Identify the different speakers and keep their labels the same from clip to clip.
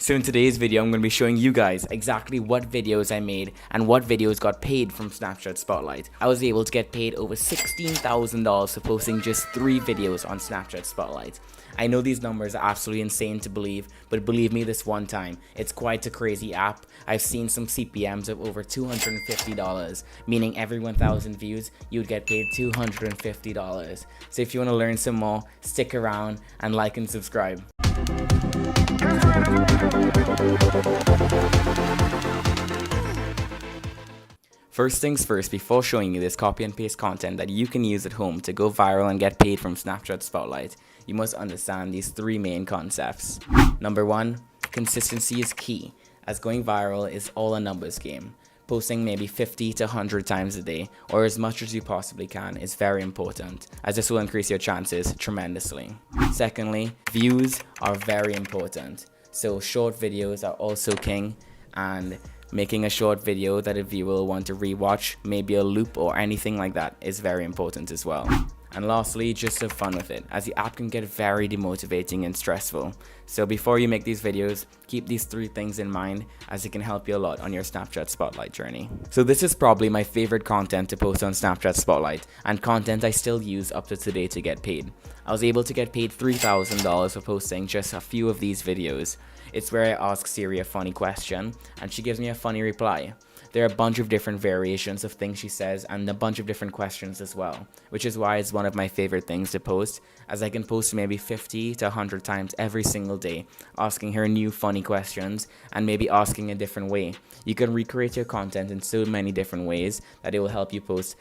Speaker 1: So in today's video, I'm going to be showing you guys exactly what videos I made and what videos got paid from Snapchat Spotlight. I was able to get paid over $16,000 for posting just 3 videos on Snapchat Spotlight. I know these numbers are absolutely insane to believe, but believe me this one time, it's quite a crazy app. I've seen some CPMs of over $250, meaning every 1,000 views, you'd get paid $250. So if you want to learn some more, stick around and like and subscribe. First things first, before showing you this copy and paste content that you can use at home to go viral and get paid from Snapchat Spotlight, you must understand these 3 main concepts. Number 1, consistency is key, as going viral is all a numbers game. Posting maybe 50 to 100 times a day, or as much as you possibly can, is very important, as this will increase your chances tremendously. Secondly, views are very important. So short videos are also king, and making a short video that a viewer will want to rewatch, maybe a loop or anything like that, is very important as well. And lastly, just have fun with it, as the app can get very demotivating and stressful. So before you make these videos, keep these 3 things in mind, as it can help you a lot on your Snapchat Spotlight journey. So this is probably my favorite content to post on Snapchat Spotlight, and content I still use up to today to get paid. I was able to get paid $3,000 for posting just a few of these videos. It's where I ask Siri a funny question, and she gives me a funny reply. There are a bunch of different variations of things she says and a bunch of different questions as well, which is why it's one of my favorite things to post, as I can post maybe 50 to 100 times every single day, asking her new funny questions and maybe asking a different way. You can recreate your content in so many different ways that it will help you post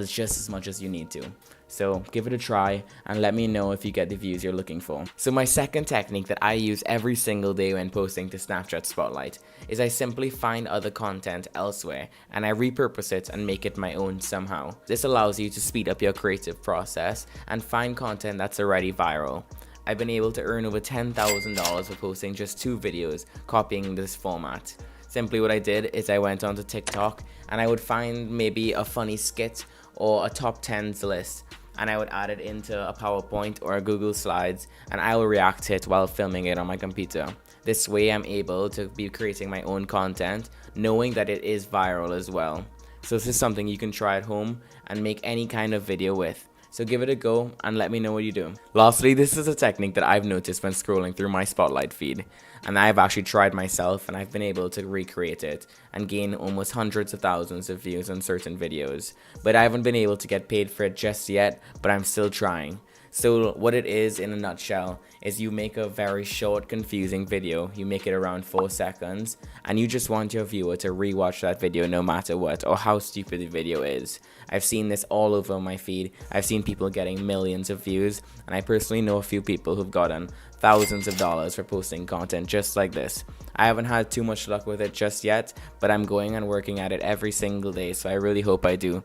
Speaker 1: just as much as you need to. So give it a try and let me know if you get the views you're looking for. So my second technique that I use every single day when posting to Snapchat Spotlight is I simply find other content elsewhere and I repurpose it and make it my own somehow. This allows you to speed up your creative process and find content that's already viral. I've been able to earn over $10,000 for posting just 2 videos copying this format. Simply what I did is I went onto TikTok and I would find maybe a funny skit or a top 10s list, and I would add it into a PowerPoint or a Google Slides, and I will react to it while filming it on my computer. This way I'm able to be creating my own content, knowing that it is viral as well. So this is something you can try at home and make any kind of video with. So give it a go and let me know what you do. Lastly, this is a technique that I've noticed when scrolling through my Spotlight feed, and I've actually tried myself and I've been able to recreate it and gain almost hundreds of thousands of views on certain videos. But I haven't been able to get paid for it just yet, but I'm still trying. So what it is in a nutshell is you make a very short, confusing video. You make it around 4 seconds and you just want your viewer to rewatch that video no matter what or how stupid the video is. I've seen this all over my feed. I've seen people getting millions of views, and I personally know a few people who've gotten thousands of dollars for posting content just like this. I haven't had too much luck with it just yet, but I'm going and working at it every single day, so I really hope I do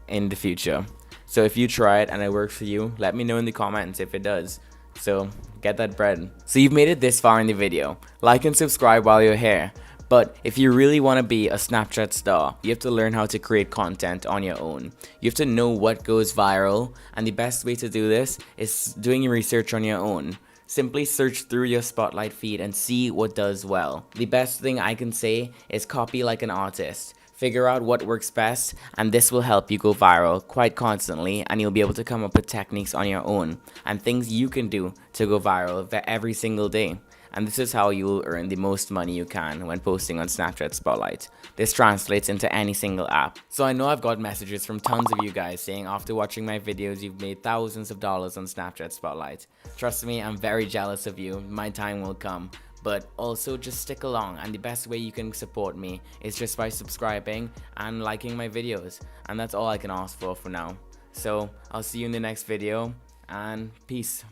Speaker 1: in the future. So if you try it and it works for you, let me know in the comments if it does. So get that bread. So you've made it this far in the video. Like and subscribe while you're here. But if you really want to be a Snapchat star, you have to learn how to create content on your own. You have to know what goes viral, and the best way to do this is doing your research on your own. Simply search through your Spotlight feed and see what does well. The best thing I can say is copy like an artist. Figure out what works best, and this will help you go viral quite constantly, and you'll be able to come up with techniques on your own and things you can do to go viral every single day. And this is how you will earn the most money you can when posting on Snapchat Spotlight. This translates into any single app. So I know I've got messages from tons of you guys saying after watching my videos you've made thousands of dollars on Snapchat Spotlight. Trust me, I'm very jealous of you. My time will come. But also just stick along, and the best way you can support me is just by subscribing and liking my videos, and that's all I can ask for now. So I'll see you in the next video, and peace.